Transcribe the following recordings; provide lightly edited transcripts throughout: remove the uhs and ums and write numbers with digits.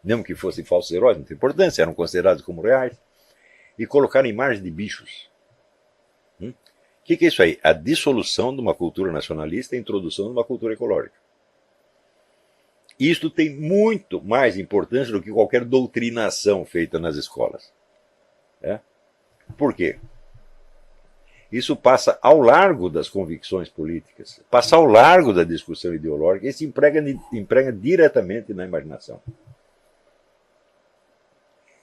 mesmo que fossem falsos heróis, não tem importância, eram considerados como reais, e colocaram imagens de bichos. O que é isso aí? A dissolução de uma cultura nacionalista e a introdução de uma cultura ecológica. Isto tem muito mais importância do que qualquer doutrinação feita nas escolas. Por quê? Isso passa ao largo das convicções políticas, passa ao largo da discussão ideológica e se emprega diretamente na imaginação.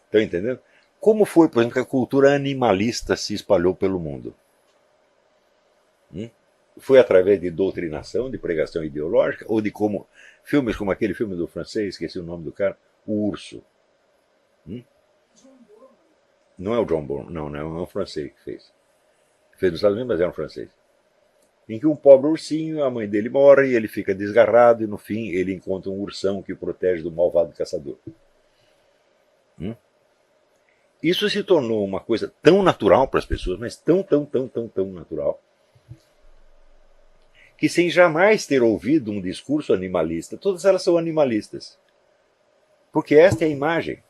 Estão entendendo? Como foi, por exemplo, que a cultura animalista se espalhou pelo mundo? Foi através de doutrinação, de pregação ideológica, ou de como filmes como aquele filme do francês, esqueci o nome do cara, O Urso. Não é o John Bourne, não é um francês que fez. Fez nos Estados Unidos, mas era um francês. Em que um pobre ursinho, a mãe dele morre, ele fica desgarrado e no fim ele encontra um ursão que o protege do malvado caçador. Isso se tornou uma coisa tão natural para as pessoas, mas tão natural, que sem jamais ter ouvido um discurso animalista, todas elas são animalistas. Porque esta é a imagem.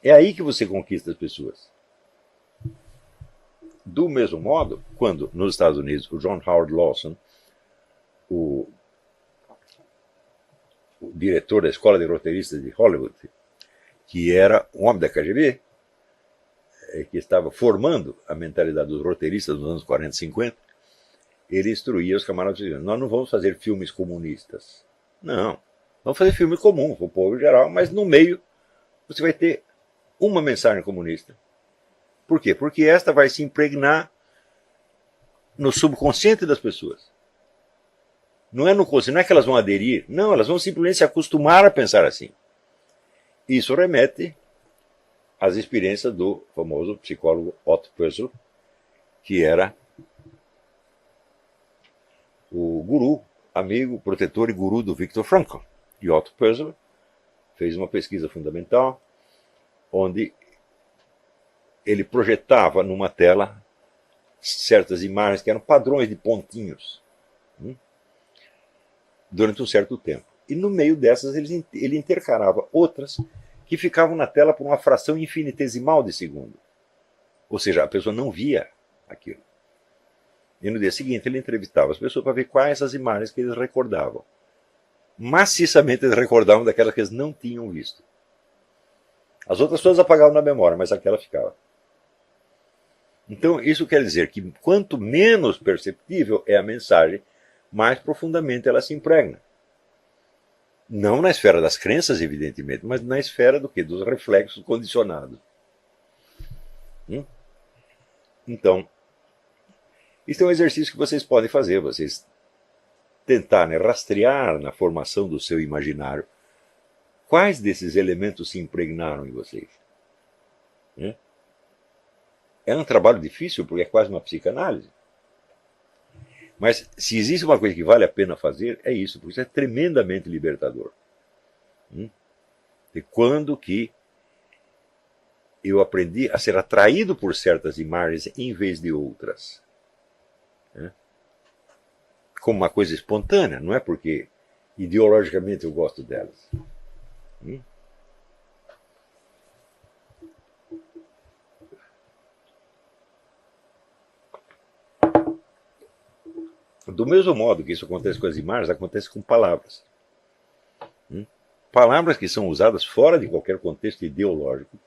É aí que você conquista as pessoas. Do mesmo modo, quando nos Estados Unidos o John Howard Lawson, o diretor da Escola de Roteiristas de Hollywood, que era um homem da KGB, que estava formando a mentalidade dos roteiristas nos anos 40 e 50, ele instruía os camaradas dizendo: nós não vamos fazer filmes comunistas. Não, vamos fazer filme comum para o povo em geral, mas no meio você vai ter uma mensagem comunista. Por quê? Porque esta vai se impregnar no subconsciente das pessoas. Não é no consciente, não é que elas vão aderir, não, elas vão simplesmente se acostumar a pensar assim. Isso remete às experiências do famoso psicólogo Otto Pössl, que era o guru, amigo, protetor e guru do Viktor Frankl. E Otto Pössl fez uma pesquisa fundamental onde ele projetava numa tela certas imagens que eram padrões de pontinhos durante um certo tempo. E no meio dessas ele intercalava outras que ficavam na tela por uma fração infinitesimal de segundo. Ou seja, a pessoa não via aquilo. E no dia seguinte ele entrevistava as pessoas para ver quais as imagens que eles recordavam. Maciçamente eles recordavam daquelas que eles não tinham visto. As outras todas apagavam na memória, mas aquela ficava. Então isso quer dizer que quanto menos perceptível é a mensagem, mais profundamente ela se impregna. Não na esfera das crenças, evidentemente, mas na esfera do quê? Dos reflexos condicionados. Então, isso é um exercício que vocês podem fazer, vocês tentarem rastrear na formação do seu imaginário quais desses elementos se impregnaram em vocês. É um trabalho difícil, porque é quase uma psicanálise. Mas se existe uma coisa que vale a pena fazer, é isso, porque isso é tremendamente libertador. E quando que eu aprendi a ser atraído por certas imagens em vez de outras. Como uma coisa espontânea, não é porque ideologicamente eu gosto delas. Do mesmo modo que isso acontece com as imagens, acontece com palavras. Palavras que são usadas fora de qualquer contexto ideológico,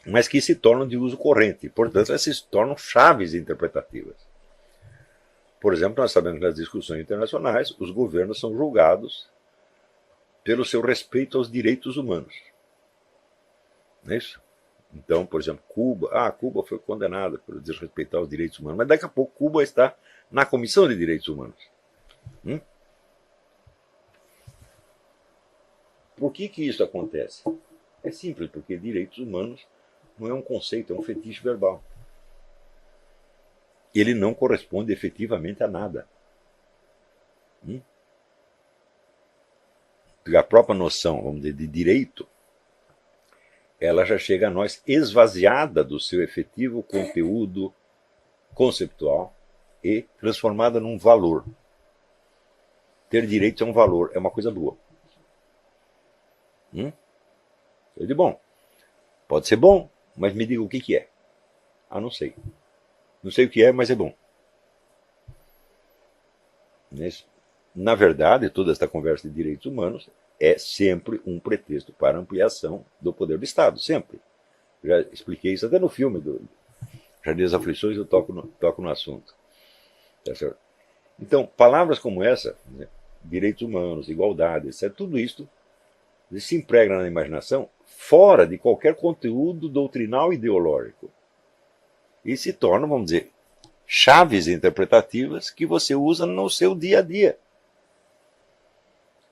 mas que se tornam de uso corrente. Portanto, elas se tornam chaves interpretativas. Por exemplo, nós sabemos que nas discussões internacionais, os governos são julgados pelo seu respeito aos direitos humanos. Não é isso? Então, por exemplo, Cuba foi condenada por desrespeitar os direitos humanos, mas daqui a pouco Cuba está na Comissão de Direitos Humanos. Por que isso acontece? É simples, porque direitos humanos não é um conceito, é um fetiche verbal. Ele não corresponde efetivamente a nada. A própria noção, vamos dizer, de direito, ela já chega a nós esvaziada do seu efetivo conteúdo conceptual e transformada num valor. Ter direito é um valor, é uma coisa boa. Eu digo, bom, pode ser bom, mas me diga o que é. Ah, não sei. Não sei o que é, mas é bom. Na verdade, toda esta conversa de direitos humanos é sempre um pretexto para ampliação do poder do Estado, sempre. Já expliquei isso até no filme do Jardim das Aflições, eu toco no assunto. Tá certo? Então, palavras como essa, né, direitos humanos, igualdade, etc., tudo isso se impregna na imaginação fora de qualquer conteúdo doutrinal ideológico. E se tornam, vamos dizer, chaves interpretativas que você usa no seu dia a dia.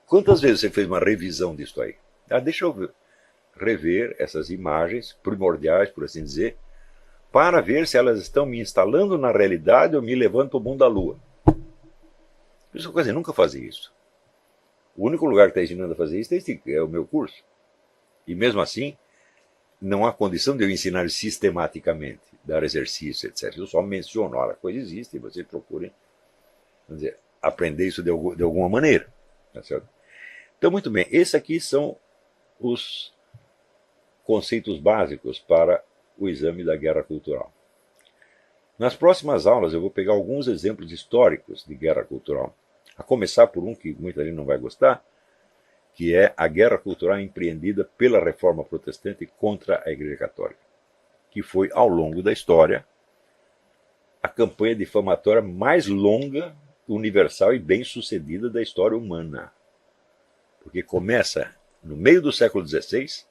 Quantas vezes você fez uma revisão disso aí? Ah, deixa eu rever essas imagens primordiais, por assim dizer, para ver se elas estão me instalando na realidade ou me levando para o mundo da lua. Isso é coisa, eu nunca fazia isso. O único lugar que está ensinando a fazer isso é o meu curso. E mesmo assim, não há condição de eu ensinar sistematicamente, dar exercício, etc. Eu só menciono, olha, a coisa existe, e vocês procurem, vamos dizer, aprender isso de alguma maneira. Tá certo? Então, muito bem, esses aqui são os conceitos básicos para o exame da guerra cultural. Nas próximas aulas eu vou pegar alguns exemplos históricos de guerra cultural, a começar por um que muita gente não vai gostar, que é a guerra cultural empreendida pela Reforma Protestante contra a Igreja Católica, que foi, ao longo da história, a campanha difamatória mais longa, universal e bem-sucedida da história humana. Porque começa no meio do século XVI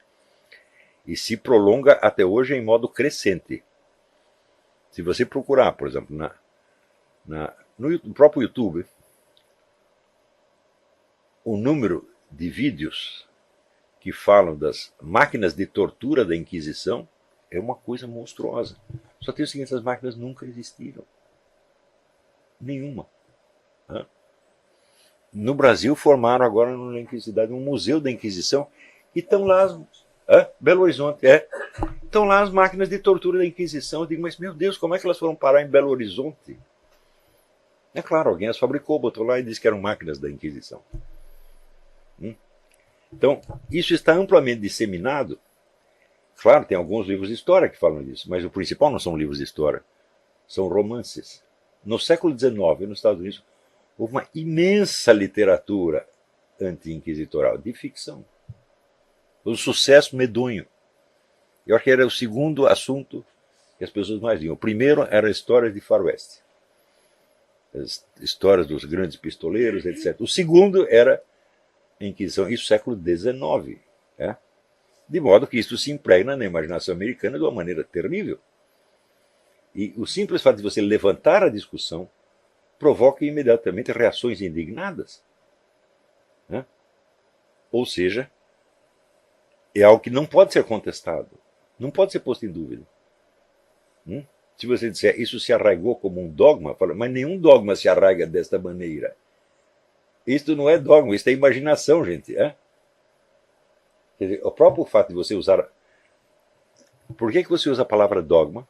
e se prolonga até hoje em modo crescente. Se você procurar, por exemplo, no próprio YouTube, o número de vídeos que falam das máquinas de tortura da Inquisição é uma coisa monstruosa. Só tem o seguinte, essas máquinas nunca existiram. Nenhuma. No Brasil formaram agora na Inquisição um museu da Inquisição e estão lá Belo Horizonte, estão lá as máquinas de tortura da Inquisição. Eu digo, mas meu Deus, como é que elas foram parar em Belo Horizonte? É claro, alguém as fabricou, botou lá e disse que eram máquinas da Inquisição. Então, isso está amplamente disseminado. Claro, tem alguns livros de história que falam disso, mas o principal não são livros de história, são romances. No século XIX, nos Estados Unidos, houve uma imensa literatura anti-inquisitorial, de ficção. Foi um sucesso medonho. Eu acho que era o segundo assunto que as pessoas mais liam. O primeiro era histórias de faroeste. As histórias dos grandes pistoleiros, etc. O segundo era a Inquisição, isso século XIX. De modo que isso se impregna na imaginação americana de uma maneira terrível. E o simples fato de você levantar a discussão provoca imediatamente reações indignadas. Ou seja, é algo que não pode ser contestado, não pode ser posto em dúvida. Se você disser isso se arraigou como um dogma, fala, mas nenhum dogma se arraiga desta maneira. Isto não é dogma, isto é imaginação, gente. Quer dizer, o próprio fato de você usar... Por que você usa a palavra dogma?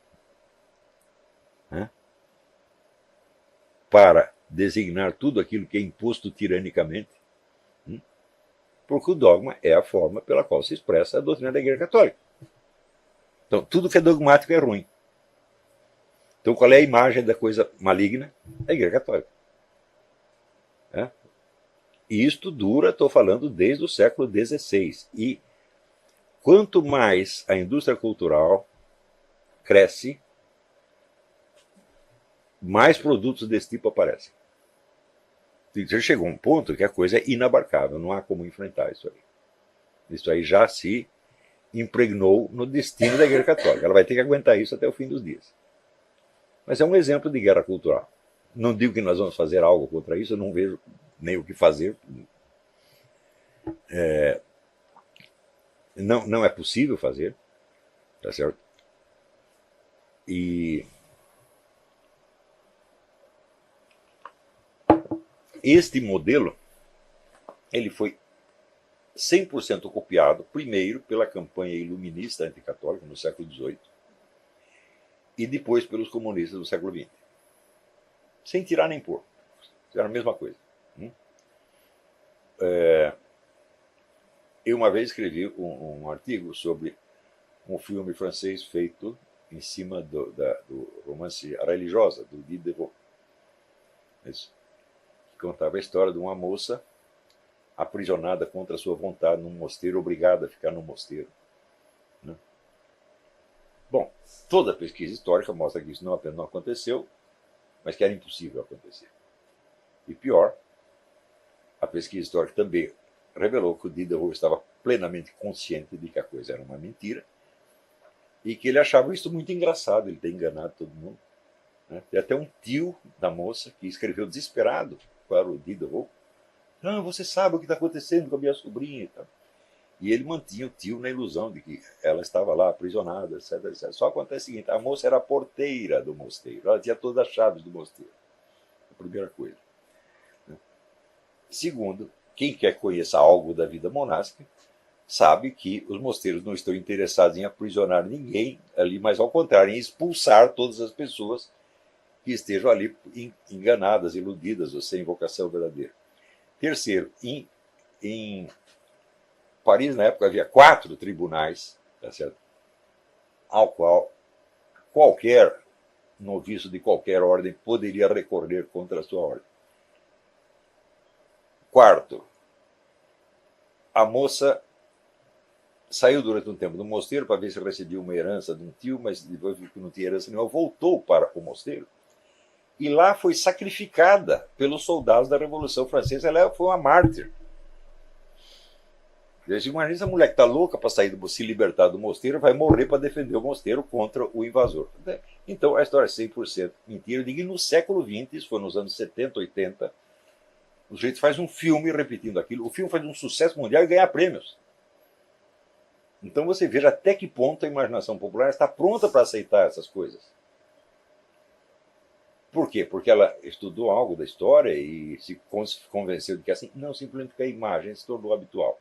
Para designar tudo aquilo que é imposto tiranicamente. Porque o dogma é a forma pela qual se expressa a doutrina da Igreja Católica. Então, tudo que é dogmático é ruim. Então, qual é a imagem da coisa maligna? A Igreja Católica. E isto dura, estou falando, desde o século XVI. E quanto mais a indústria cultural cresce, mais produtos desse tipo aparecem. Já chegou um ponto que a coisa é inabarcável, não há como enfrentar isso aí. Isso aí já se impregnou no destino da Igreja Católica. Ela vai ter que aguentar isso até o fim dos dias. Mas é um exemplo de guerra cultural. Não digo que nós vamos fazer algo contra isso, eu não vejo nem o que fazer. Não é possível fazer, tá certo? E este modelo, ele foi 100% copiado, primeiro pela campanha iluminista anticatólica no século XVIII e depois pelos comunistas no século XX. Sem tirar nem pôr. Era a mesma coisa. Eu uma vez escrevi um artigo sobre um filme francês feito em cima do romance A Religiosa, do Diderot, que contava a história de uma moça aprisionada contra sua vontade num mosteiro, obrigada a ficar no mosteiro. Né? Bom, toda a pesquisa histórica mostra que isso não apenas não aconteceu, mas que era impossível acontecer. E pior, a pesquisa histórica também revelou que o Diderot estava plenamente consciente de que a coisa era uma mentira e que ele achava isso muito engraçado, ele ter enganado todo mundo. Né? Tem até um tio da moça que escreveu desesperado para o Diderot: "Não, você sabe o que está acontecendo com a minha sobrinha e tal." E ele mantinha o tio na ilusão de que ela estava lá aprisionada, etc, etc. Só acontece o seguinte: a moça era a porteira do mosteiro, ela tinha todas as chaves do mosteiro. A primeira coisa. Segundo, quem quer conhecer algo da vida monástica sabe que os mosteiros não estão interessados em aprisionar ninguém ali, mas ao contrário, em expulsar todas as pessoas que estejam ali enganadas, iludidas ou sem vocação verdadeira. Terceiro, em Paris, na época, havia 4 tribunais, tá certo? Ao qual qualquer noviço de qualquer ordem poderia recorrer contra a sua ordem. Quarto, a moça saiu durante um tempo do mosteiro para ver se recebia uma herança de um tio, mas depois que não tinha herança nenhuma, voltou para o mosteiro. E lá foi sacrificada pelos soldados da Revolução Francesa. Ela foi uma mártir. Imagina essa mulher que está louca para sair se libertar do mosteiro, vai morrer para defender o mosteiro contra o invasor. Então a história é 100% mentira. Eu digo que no século XX, isso foi nos anos 70, 80, o sujeito faz um filme repetindo aquilo. O filme faz um sucesso mundial e ganha prêmios. Então você veja até que ponto a imaginação popular está pronta para aceitar essas coisas. Por quê? Porque ela estudou algo da história e se convenceu de que assim, não, simplesmente que a imagem se tornou habitual.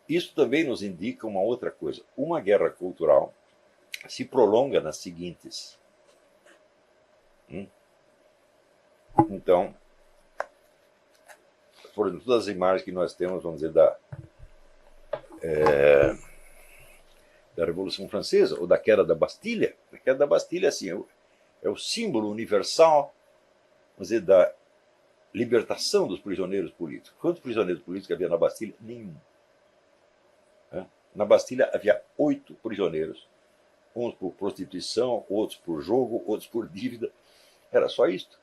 Isso também nos indica uma outra coisa. Uma guerra cultural se prolonga nas seguintes. Então, por exemplo, todas as imagens que nós temos, vamos dizer, da Revolução Francesa ou da queda da Bastilha. A queda da Bastilha assim, é o símbolo universal, vamos dizer, da libertação dos prisioneiros políticos. Quantos prisioneiros políticos havia na Bastilha? Nenhum. Na Bastilha havia 8 prisioneiros, uns por prostituição, outros por jogo, outros por dívida. Era só isto.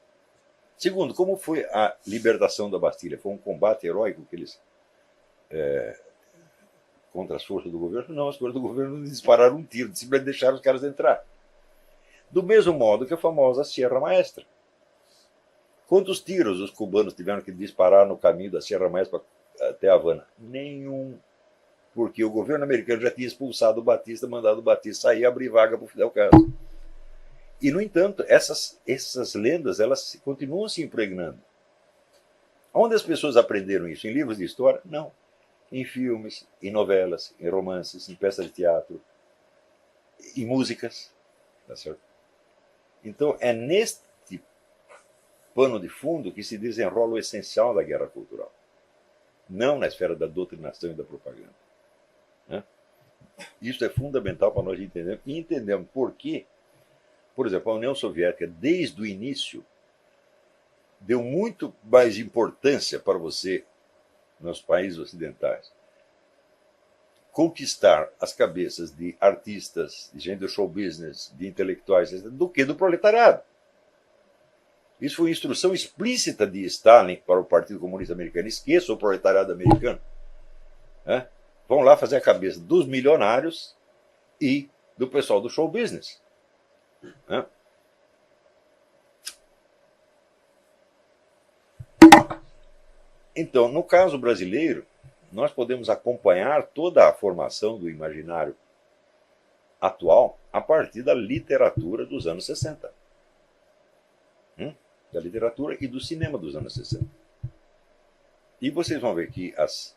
Segundo, como foi a libertação da Bastilha? Foi um combate heróico que eles contra as forças do governo? Não, as forças do governo não dispararam um tiro, simplesmente deixaram os caras entrar. Do mesmo modo que a famosa Sierra Maestra. Quantos tiros os cubanos tiveram que disparar no caminho da Sierra Maestra até Havana? Nenhum. Porque o governo americano já tinha expulsado o Batista, mandado o Batista sair e abrir vaga para o Fidel Castro. E, no entanto, essas lendas elas continuam se impregnando. Onde as pessoas aprenderam isso? Em livros de história? Não. Em filmes, em novelas, em romances, em peças de teatro, em músicas. Tá certo? Então, é neste pano de fundo que se desenrola o essencial da guerra cultural. Não na esfera da doutrinação e da propaganda. Isso é fundamental para nós entendermos. E entendemos por que, por exemplo, a União Soviética, desde o início, deu muito mais importância para você, nos países ocidentais, conquistar as cabeças de artistas, de gente do show business, de intelectuais, do que do proletariado. Isso foi instrução explícita de Stalin para o Partido Comunista Americano. Esqueça o proletariado americano. Vão lá fazer a cabeça dos milionários e do pessoal do show business. Então, no caso brasileiro, nós podemos acompanhar toda a formação do imaginário atual a partir da literatura dos anos 60. Da literatura e do cinema dos anos 60. E vocês vão ver que as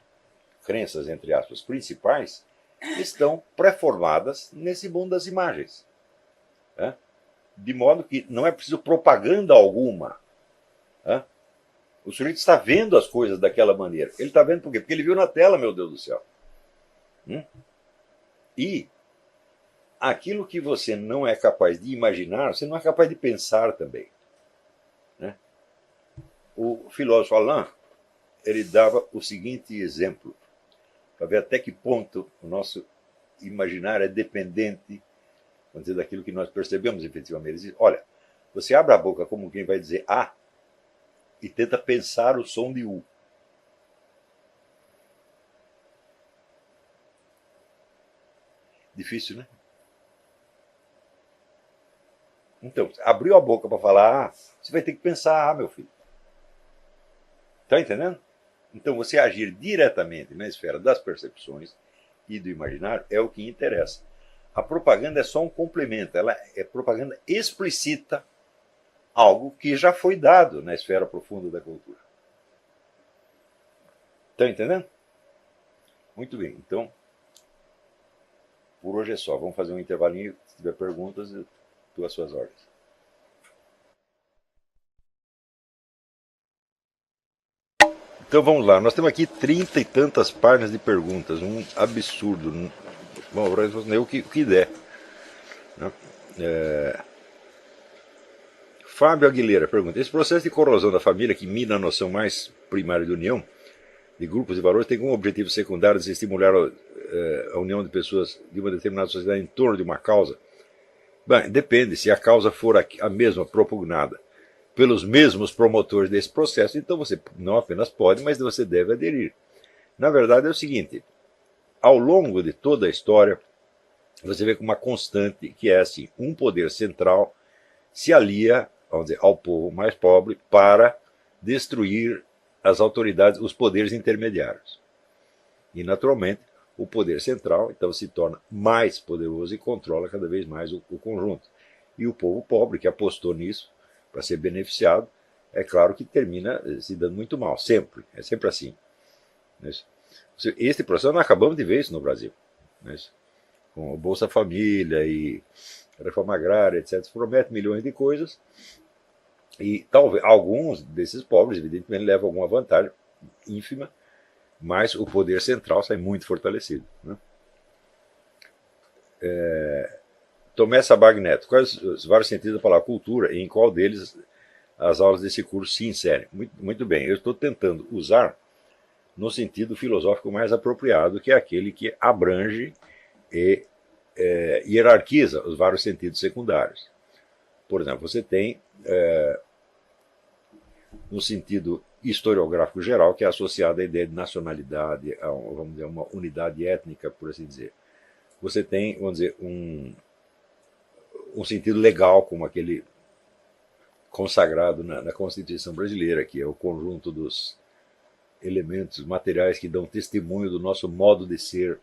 crenças, entre aspas, principais, estão pré-formadas nesse mundo das imagens. De modo que não é preciso propaganda alguma. O sujeito está vendo as coisas daquela maneira. Ele está vendo por quê? Porque ele viu na tela, meu Deus do céu. E aquilo que você não é capaz de imaginar, você não é capaz de pensar também. Né? O filósofo Alain, ele dava o seguinte exemplo, para ver até que ponto o nosso imaginário é dependente, vamos dizer, daquilo que nós percebemos efetivamente. Ele diz, olha, você abre a boca como quem vai dizer A e tenta pensar o som de U. Difícil, né? Então, abriu a boca para falar A, você vai ter que pensar A, meu filho. Está entendendo? Então, você agir diretamente na esfera das percepções e do imaginário é o que interessa. A propaganda é só um complemento, ela é propaganda explicita algo que já foi dado na esfera profunda da cultura. Está entendendo? Muito bem, então, por hoje é só. Vamos fazer um intervalinho, se tiver perguntas, eu estou às suas ordens. Então vamos lá, nós temos aqui 30 e tantas páginas de perguntas, um absurdo. Bom, vou responder o que der. Fábio Aguilera pergunta, esse processo de corrosão da família que mina a noção mais primária de união, de grupos e valores, tem como objetivo secundário de estimular a união de pessoas de uma determinada sociedade em torno de uma causa? Bem, depende, se a causa for a mesma propugnada pelos mesmos promotores desse processo, então você não apenas pode, mas você deve aderir. Na verdade é o seguinte, ao longo de toda a história, você vê com uma constante que é assim, um poder central se alia, vamos dizer, ao povo mais pobre para destruir as autoridades, os poderes intermediários. E, naturalmente, o poder central, então, se torna mais poderoso e controla cada vez mais o conjunto. E o povo pobre, que apostou nisso, para ser beneficiado, é claro que termina se dando muito mal, sempre, é sempre assim. Este processo, nós acabamos de ver isso no Brasil, com o Bolsa Família e reforma agrária, etc. Promete milhões de coisas e talvez alguns desses pobres, evidentemente, levam alguma vantagem ínfima, mas o poder central sai muito fortalecido. Tomé Sabag Neto, quais os vários sentidos da palavra cultura e em qual deles as aulas desse curso se inserem? Muito bem, eu estou tentando usar no sentido filosófico mais apropriado, que é aquele que abrange e hierarquiza os vários sentidos secundários. Por exemplo, você tem no sentido historiográfico geral, que é associado à ideia de nacionalidade, a vamos dizer, uma unidade étnica, por assim dizer. Você tem, vamos dizer, um sentido legal, como aquele consagrado na Constituição brasileira, que é o conjunto dos elementos materiais que dão testemunho do nosso modo de ser.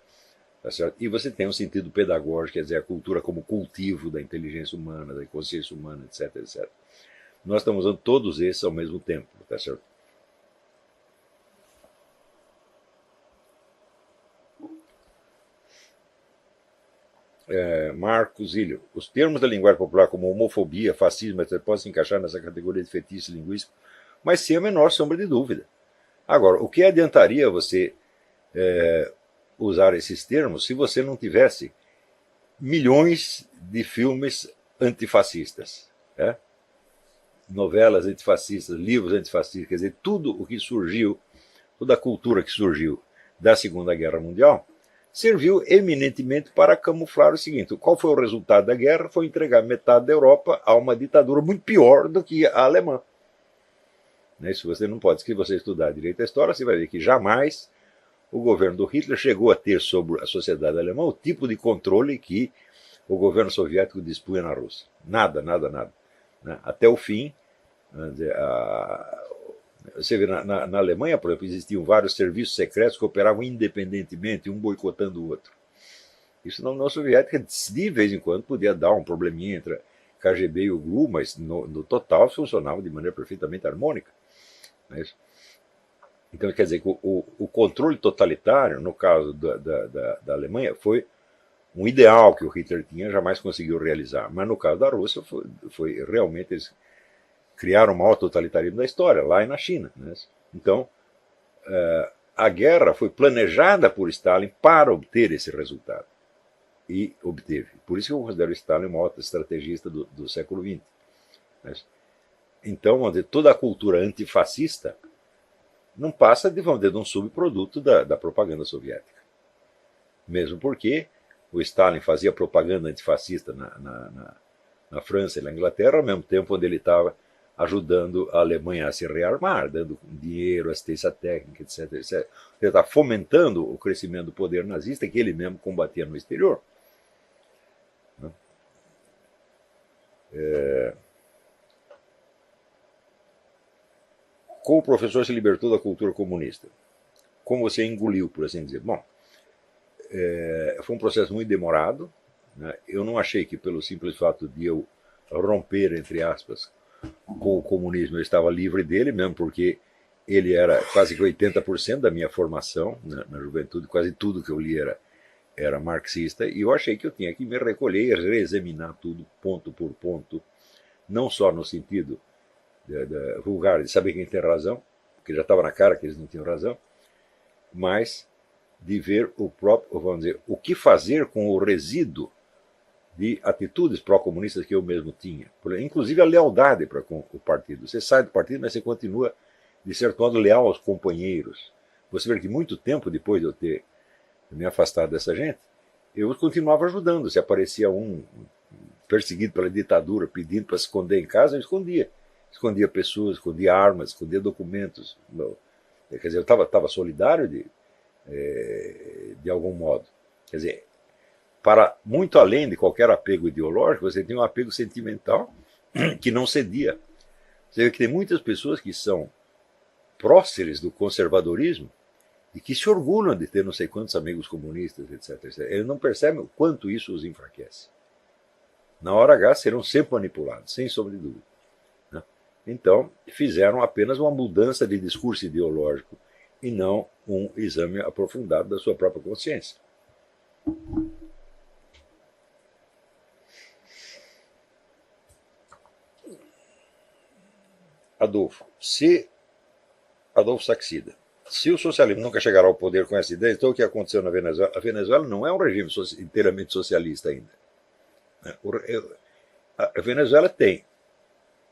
Tá certo? E você tem um sentido pedagógico, quer dizer, a cultura como cultivo da inteligência humana, da consciência humana, etc, etc. Nós estamos usando todos esses ao mesmo tempo, tá certo? Marcos Ilho, os termos da linguagem popular como homofobia, fascismo, etc., podem se encaixar nessa categoria de fetiche linguístico, mas sem a menor sombra de dúvida. Agora, o que adiantaria você usar esses termos se você não tivesse milhões de filmes antifascistas, novelas antifascistas, livros antifascistas, quer dizer, tudo o que surgiu, toda a cultura que surgiu da Segunda Guerra Mundial, serviu eminentemente para camuflar o seguinte: qual foi o resultado da guerra? Foi entregar metade da Europa a uma ditadura muito pior do que a alemã. Se você não pode, se você estudar direito a história, você vai ver que jamais o governo do Hitler chegou a ter sobre a sociedade alemã o tipo de controle que o governo soviético dispunha na Rússia. Nada, nada, nada. Até o fim, você vê, na Alemanha, por exemplo, existiam vários serviços secretos que operavam independentemente, um boicotando o outro. Isso na União Soviética, de vez em quando, podia dar um probleminha entre a KGB e o GRU, mas no total funcionava de maneira perfeitamente harmônica. Então, quer dizer que o controle totalitário, no caso da Alemanha, foi um ideal que o Hitler tinha, jamais conseguiu realizar. Mas no caso da Rússia, foi realmente... criaram o maior totalitarismo da história, lá e na China. Né? Então, a guerra foi planejada por Stalin para obter esse resultado. E obteve. Por isso que eu considero Stalin o maior estrategista do século XX. Né? Então, vamos dizer, toda a cultura antifascista não passa de, vamos dizer, de um subproduto da propaganda soviética. Mesmo porque o Stalin fazia propaganda antifascista na França e na Inglaterra, ao mesmo tempo onde ele estava ajudando a Alemanha a se rearmar, dando dinheiro, assistência técnica, etc. etc. Ele está fomentando o crescimento do poder nazista que ele mesmo combatia no exterior. Como o professor se libertou da cultura comunista? Como você engoliu, por assim dizer? Bom, foi um processo muito demorado. Né? Eu não achei que pelo simples fato de eu romper, entre aspas, com o comunismo, eu estava livre dele, mesmo porque ele era quase que 80% da minha formação na juventude, quase tudo que eu li era marxista, e eu achei que eu tinha que me recolher e reexaminar tudo, ponto por ponto, não só no sentido vulgar de saber quem tem razão, porque já estava na cara que eles não tinham razão, mas de ver o próprio, vamos dizer, o que fazer com o resíduo de atitudes pró-comunistas que eu mesmo tinha. Inclusive a lealdade para com o partido. Você sai do partido, mas você continua, de certo modo, leal aos companheiros. Você vê que muito tempo depois de eu ter me afastado dessa gente, eu continuava ajudando. Se aparecia um perseguido pela ditadura, pedindo para se esconder em casa, eu escondia. Escondia pessoas, escondia armas, escondia documentos. Quer dizer, eu estava solidário de algum modo. Quer dizer, para muito além de qualquer apego ideológico, você tem um apego sentimental que não cedia. Você vê que tem muitas pessoas que são próceres do conservadorismo e que se orgulham de ter não sei quantos amigos comunistas, etc. etc. Eles não percebem o quanto isso os enfraquece. Na hora H serão sempre manipulados, sem sombra de dúvida. Né? Então, fizeram apenas uma mudança de discurso ideológico e não um exame aprofundado da sua própria consciência. Adolfo Saxida. Se o socialismo nunca chegará ao poder com essa ideia, então o que aconteceu na Venezuela? A Venezuela não é um regime inteiramente socialista ainda. A Venezuela tem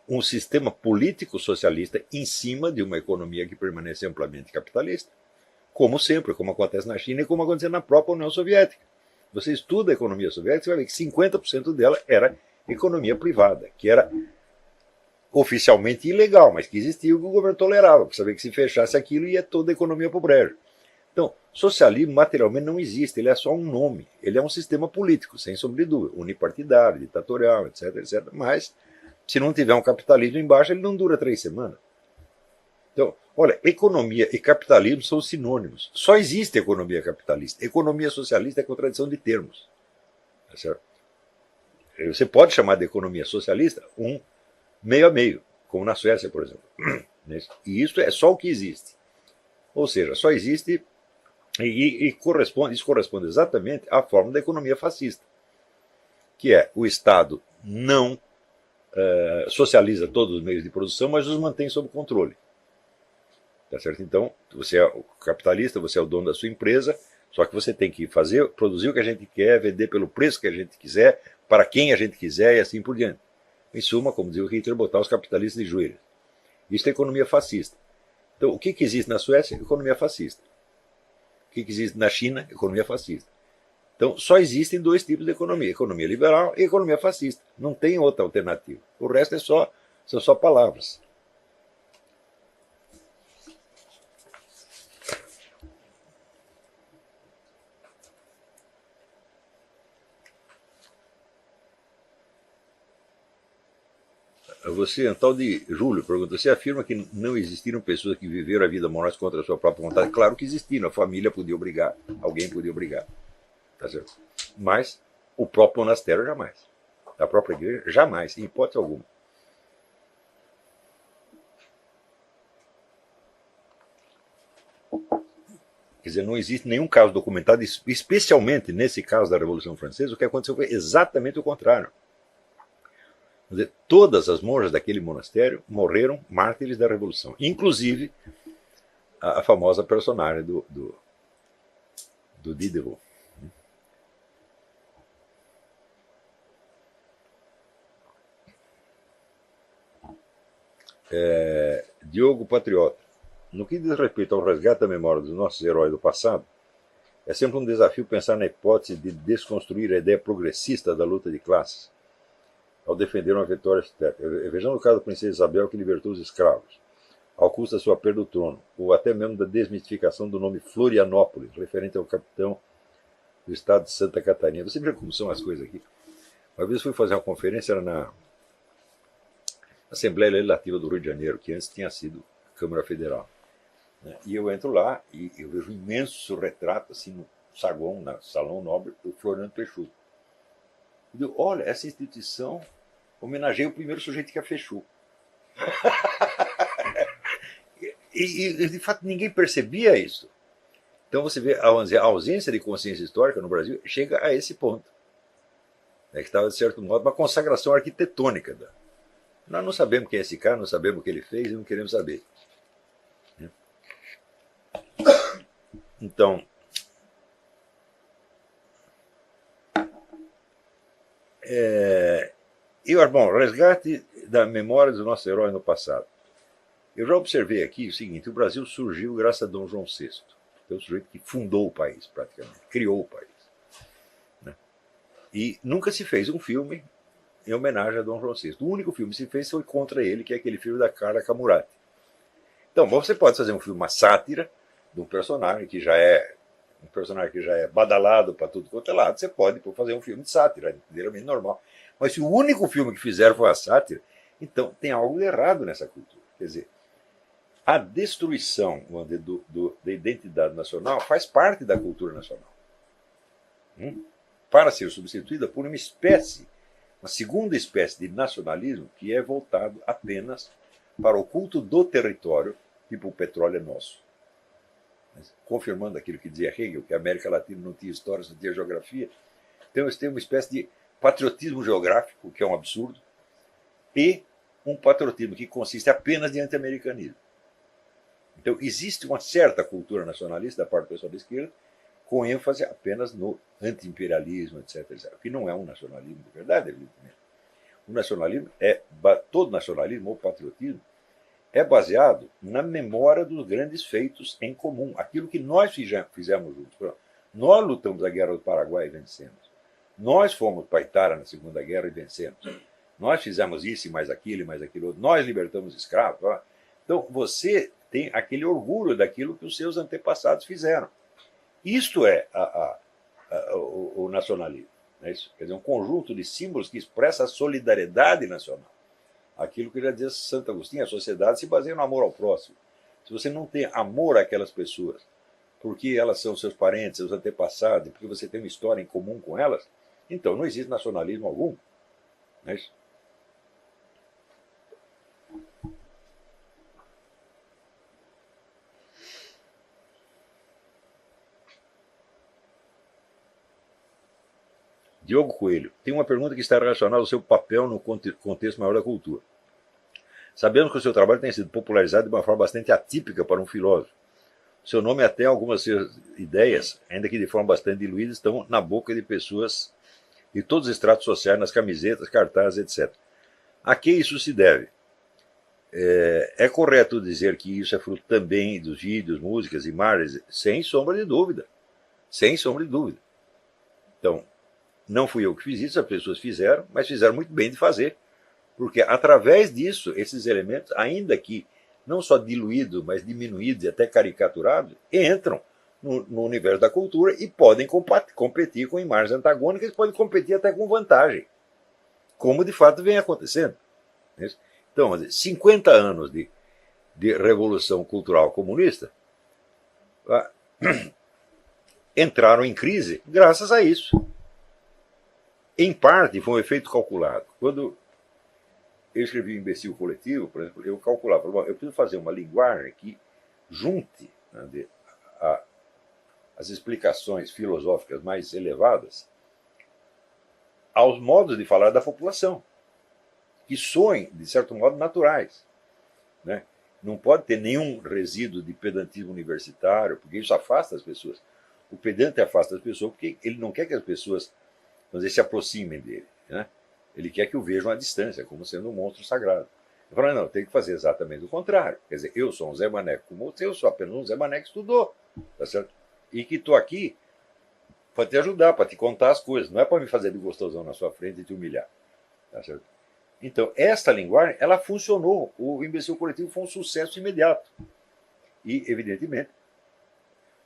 um sistema político socialista em cima de uma economia que permanece amplamente capitalista, como sempre, como acontece na China e como aconteceu na própria União Soviética. Você estuda a economia soviética, você vai ver que 50% dela era economia privada, que era oficialmente ilegal, mas que existia o que o governo tolerava, para saber que se fechasse aquilo ia toda a economia para o brejo. Então, socialismo materialmente não existe, ele é só um nome, ele é um sistema político, sem sombra de dúvida, unipartidário, ditatorial, etc, etc. Mas, se não tiver um capitalismo embaixo, ele não dura 3 semanas. Então, olha, economia e capitalismo são sinônimos. Só existe economia capitalista. Economia socialista é contradição de termos. Tá certo? Você pode chamar de economia socialista meio a meio, como na Suécia, por exemplo. E isso é só o que existe. Ou seja, só existe isso corresponde exatamente à forma da economia fascista, que é o Estado não socializa todos os meios de produção, mas os mantém sob controle. Tá certo? Então, você é o capitalista, você é o dono da sua empresa, só que você tem que produzir o que a gente quer, vender pelo preço que a gente quiser, para quem a gente quiser e assim por diante. Em suma, como dizia o Hitler, botar os capitalistas de joelhos. Isso é economia fascista. Então, o que existe na Suécia? Economia fascista. O que existe na China? Economia fascista. Então, só existem 2 tipos de economia: economia liberal e economia fascista. Não tem outra alternativa. O resto são só palavras. Você, tal de Júlio, pergunta: você afirma que não existiram pessoas que viveram a vida amorosa contra a sua própria vontade? Claro que existiram, a família podia obrigar, alguém podia obrigar. Tá certo? Mas o próprio monastério jamais. A própria igreja jamais, em hipótese alguma. Quer dizer, não existe nenhum caso documentado, especialmente nesse caso da Revolução Francesa, o que aconteceu foi exatamente o contrário. Quer dizer, todas as monjas daquele monastério morreram mártires da Revolução, inclusive a famosa personagem do Diderot. Diogo Patriota. No que diz respeito ao resgate da memória dos nossos heróis do passado, é sempre um desafio pensar na hipótese de desconstruir a ideia progressista da luta de classes ao defender uma vitória estética. Vejamos o caso da princesa Isabel, que libertou os escravos, ao custo da sua perda do trono, ou até mesmo da desmistificação do nome Florianópolis, referente ao capitão do estado de Santa Catarina. Você vê como são as coisas aqui. Uma vez fui fazer uma conferência, era na Assembleia Legislativa do Rio de Janeiro, que antes tinha sido Câmara Federal. E eu entro lá e eu vejo um imenso retrato, assim, no saguão, no Salão Nobre, do Floriano Peixoto. Eu digo, olha, essa instituição homenageia o primeiro sujeito que a fechou. e, de fato, ninguém percebia isso. Então você vê, a ausência de consciência histórica no Brasil chega a esse ponto. Que estava, de certo modo, uma consagração arquitetônica. Nós não sabemos quem é esse cara, não sabemos o que ele fez e não queremos saber. Então, bom, resgate da memória dos nossos heróis no passado. Eu já observei aqui o seguinte: o Brasil surgiu graças a Dom João VI, que é o sujeito que fundou o país, praticamente, criou o país. E nunca se fez um filme em homenagem a Dom João VI. O único filme que se fez foi contra ele, que é aquele filme da Carla Camurati. Então, você pode fazer um filme, uma sátira, de um personagem que já é badalado para tudo quanto é lado. Você pode fazer um filme de sátira, inteiramente normal. Mas se o único filme que fizeram foi a sátira, então tem algo errado nessa cultura. Quer dizer, a destruição da identidade nacional faz parte da cultura nacional. Para ser substituída por uma segunda espécie de nacionalismo que é voltado apenas para o culto do território, tipo o petróleo é nosso. Confirmando aquilo que dizia Hegel, que a América Latina não tinha história, só tinha geografia. Então eles têm uma espécie de patriotismo geográfico, que é um absurdo, e um patriotismo que consiste apenas de anti-americanismo. Então existe uma certa cultura nacionalista da parte do pessoal da esquerda, com ênfase apenas no anti-imperialismo, etc, etc. Que não é um nacionalismo de verdade, evidentemente. O nacionalismo todo nacionalismo ou patriotismo é baseado na memória dos grandes feitos em comum, aquilo que nós fizemos juntos. Nós lutamos a Guerra do Paraguai e vencemos. Nós fomos para a Itália na Segunda Guerra e vencemos. Nós fizemos isso e mais aquilo outro. Nós libertamos escravos. Então você tem aquele orgulho daquilo que os seus antepassados fizeram. Isto é o nacionalismo. Quer dizer, um conjunto de símbolos que expressa a solidariedade nacional. Aquilo que já dizia Santo Agostinho, a sociedade se baseia no amor ao próximo. Se você não tem amor àquelas pessoas, porque elas são seus parentes, seus antepassados, porque você tem uma história em comum com elas, então não existe nacionalismo algum. Não é isso? Diogo Coelho, tem uma pergunta que está relacionada ao seu papel no contexto maior da cultura. Sabemos que o seu trabalho tem sido popularizado de uma forma bastante atípica para um filósofo. O seu nome e até algumas suas ideias, ainda que de forma bastante diluída, estão na boca de pessoas de todos os estratos sociais, nas camisetas, cartazes, etc. A que isso se deve? É correto dizer que isso é fruto também dos vídeos, músicas, imagens? Sem sombra de dúvida. Sem sombra de dúvida. Então, não fui eu que fiz isso, as pessoas fizeram, mas fizeram muito bem de fazer. Porque através disso, esses elementos, ainda que não só diluídos, mas diminuídos e até caricaturados, entram no universo da cultura e podem competir com imagens antagônicas, podem competir até com vantagem, como de fato vem acontecendo. Então, 50 anos de revolução cultural comunista entraram em crise graças a isso. Em parte, foi um efeito calculado. Quando eu escrevi o Imbecil Coletivo, por exemplo, eu calculava, eu preciso fazer uma linguagem que junte as explicações filosóficas mais elevadas aos modos de falar da população, que soem, de certo modo, naturais, né? Não pode ter nenhum resíduo de pedantismo universitário, porque isso afasta as pessoas. O pedante afasta as pessoas porque ele não quer que as pessoas, vamos dizer, se aproximem dele, né? Ele quer que o vejam à distância, como sendo um monstro sagrado. Eu falo, não, tem que fazer exatamente o contrário. Quer dizer, eu sou um Zé Mané como você, eu sou apenas um Zé Mané que estudou, tá certo? E que estou aqui para te ajudar, para te contar as coisas. Não é para me fazer de gostosão na sua frente e te humilhar, tá certo? Então, esta linguagem, ela funcionou. O imbecil coletivo foi um sucesso imediato. E, evidentemente,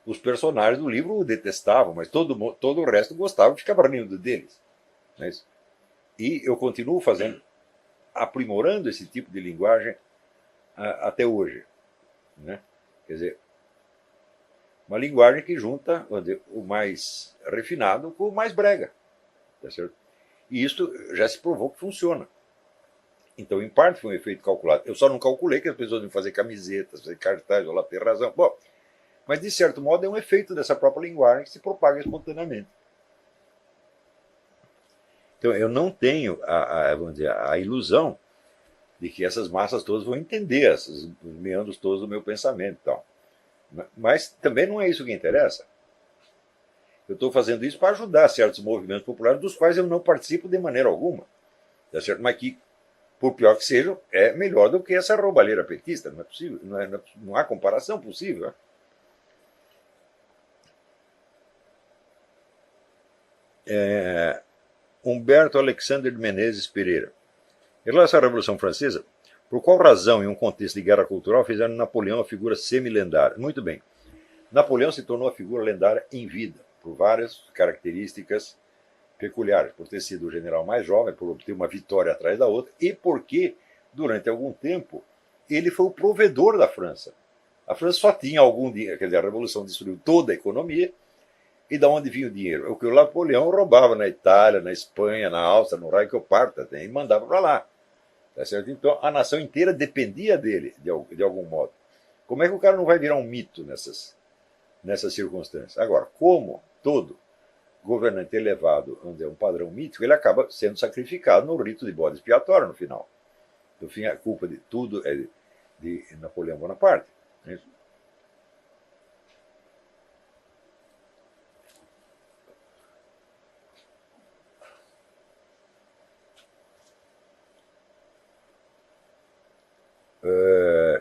os personagens do livro o detestavam, mas todo o resto gostava e ficava rindo deles. Não é isso? E eu continuo fazendo, aprimorando esse tipo de linguagem até hoje, né? Quer dizer, uma linguagem que junta, vamos dizer, o mais refinado com o mais brega, tá certo? E isso já se provou que funciona. Então, em parte, foi um efeito calculado. Eu só não calculei que as pessoas iam fazer camisetas, fazer cartazes, ou lá ter razão. Bom, mas, de certo modo, é um efeito dessa própria linguagem que se propaga espontaneamente. Então, eu não tenho vamos dizer, a ilusão de que essas massas todas vão entender os meandros todos do meu pensamento e tal. Mas também não é isso que interessa. Eu estou fazendo isso para ajudar certos movimentos populares dos quais eu não participo de maneira alguma. Tá certo? Mas que, por pior que sejam, é melhor do que essa roubalheira petista. Não é possível, não há comparação possível. Humberto Alexander de Menezes Pereira. Em relação à Revolução Francesa, por qual razão, em um contexto de guerra cultural, fizeram de Napoleão uma figura semi-lendária? Muito bem. Napoleão se tornou a figura lendária em vida, por várias características peculiares, por ter sido o general mais jovem, por obter uma vitória atrás da outra, e porque, durante algum tempo, ele foi o provedor da França. A França só tinha algum dinheiro, quer dizer, a Revolução destruiu toda a economia, e de onde vinha o dinheiro? O que o Napoleão roubava na Itália, na Espanha, na Áustria, no Reich Parta, e mandava para lá. Tá certo? Então, a nação inteira dependia dele, de algum modo. Como é que o cara não vai virar um mito nessas circunstâncias? Agora, como todo governante elevado, vamos dizer, um padrão mítico, ele acaba sendo sacrificado no rito de bode expiatório no final. No fim, a culpa de tudo é de Napoleão Bonaparte. É isso?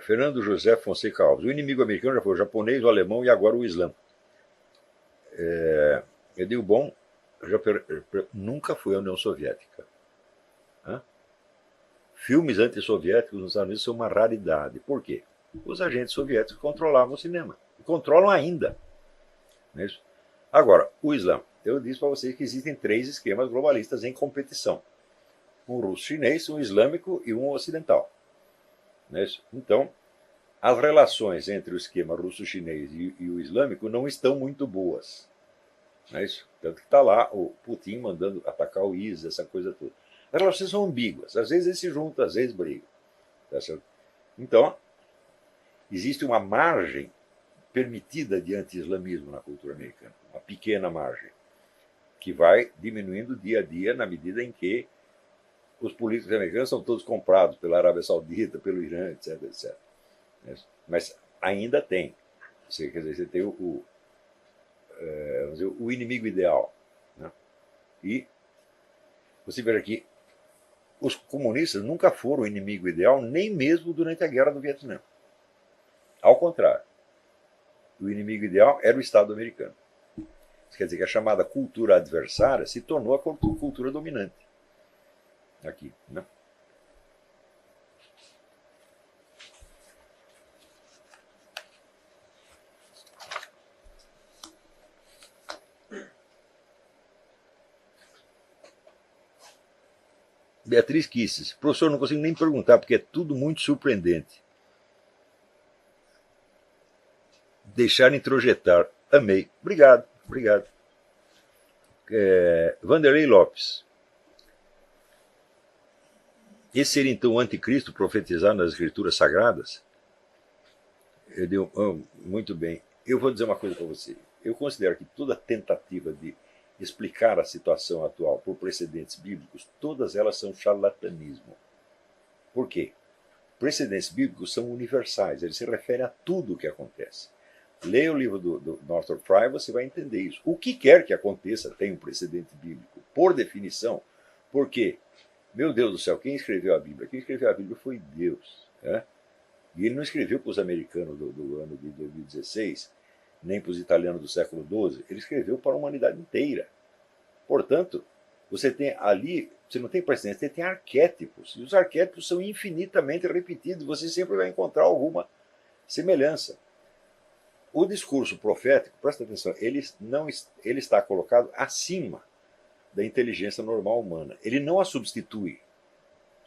Fernando José Fonseca Alves. O inimigo americano já foi o japonês, o alemão e agora o Islã. Eu digo, bom, nunca foi a União Soviética. Filmes antissoviéticos nos Estados Unidos são uma raridade. Por quê? Os agentes soviéticos controlavam o cinema. E controlam ainda. Não é isso? Agora, o Islã. Eu disse para vocês que existem 3 esquemas globalistas em competição. Um russo-chinês, um islâmico e um ocidental. Não é isso? Então, as relações entre o esquema russo-chinês e o islâmico não estão muito boas. Não é isso? Tanto que está lá o Putin mandando atacar o ISIS, essa coisa toda. As relações são ambíguas. Às vezes eles se juntam, às vezes brigam. Tá certo? Então, existe uma margem permitida de anti-islamismo na cultura americana. Uma pequena margem. Que vai diminuindo dia a dia na medida em que os políticos americanos são todos comprados pela Arábia Saudita, pelo Irã, etc, etc. Mas ainda tem. Quer dizer, você tem o inimigo ideal. Né? E você veja que os comunistas nunca foram o inimigo ideal, nem mesmo durante a Guerra do Vietnã. Ao contrário. O inimigo ideal era o Estado americano. Isso quer dizer que a chamada cultura adversária se tornou a cultura dominante. Aqui, né? Beatriz Kisses. Professor, não consigo nem perguntar, porque é tudo muito surpreendente. Deixar introjetar. Amei. Obrigado, obrigado. Vanderlei Lopes. Esse seria então o anticristo profetizado nas escrituras sagradas? Eu digo, muito bem. Eu vou dizer uma coisa para você. Eu considero que toda tentativa de explicar a situação atual por precedentes bíblicos, todas elas são charlatanismo. Por quê? Precedentes bíblicos são universais, eles se referem a tudo o que acontece. Leia o livro do Northrop Frye, você vai entender isso. O que quer que aconteça tem um precedente bíblico, por definição. Por quê? Meu Deus do céu, quem escreveu a Bíblia? Quem escreveu a Bíblia foi Deus. Né? E ele não escreveu para os americanos do ano de 2016, nem para os italianos do século XII, ele escreveu para a humanidade inteira. Portanto, você tem ali, você não tem precedentes, você tem arquétipos, e os arquétipos são infinitamente repetidos, você sempre vai encontrar alguma semelhança. O discurso profético, presta atenção, ele está colocado acima da inteligência normal humana, ele não a substitui.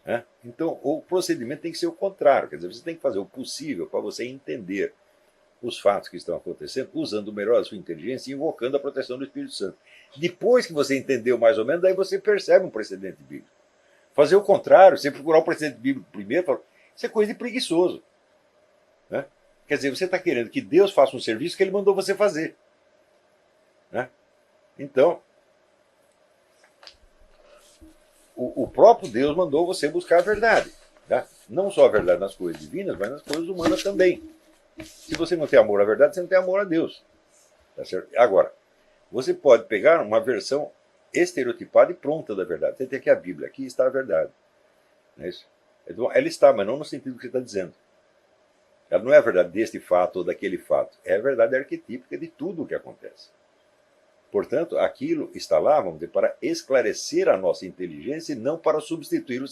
Né? Então, o procedimento tem que ser o contrário, quer dizer, você tem que fazer o possível para você entender os fatos que estão acontecendo, usando melhor a sua inteligência e invocando a proteção do Espírito Santo. Depois que você entendeu mais ou menos, daí você percebe um precedente bíblico. Fazer o contrário, você procurar o precedente bíblico primeiro, isso é coisa de preguiçoso. Né? Quer dizer, você está querendo que Deus faça um serviço que ele mandou você fazer. Né? Então, o próprio Deus mandou você buscar a verdade. Tá? Não só a verdade nas coisas divinas, mas nas coisas humanas também. Se você não tem amor à verdade, você não tem amor a Deus. Tá certo? Agora, você pode pegar uma versão estereotipada e pronta da verdade. Você tem aqui a Bíblia, aqui está a verdade. Não é isso? Ela está, mas não no sentido que você está dizendo. Ela não é a verdade deste fato ou daquele fato. É a verdade arquetípica de tudo o que acontece. Portanto, aquilo está lá, vamos dizer, para esclarecer a nossa inteligência e não para substituir o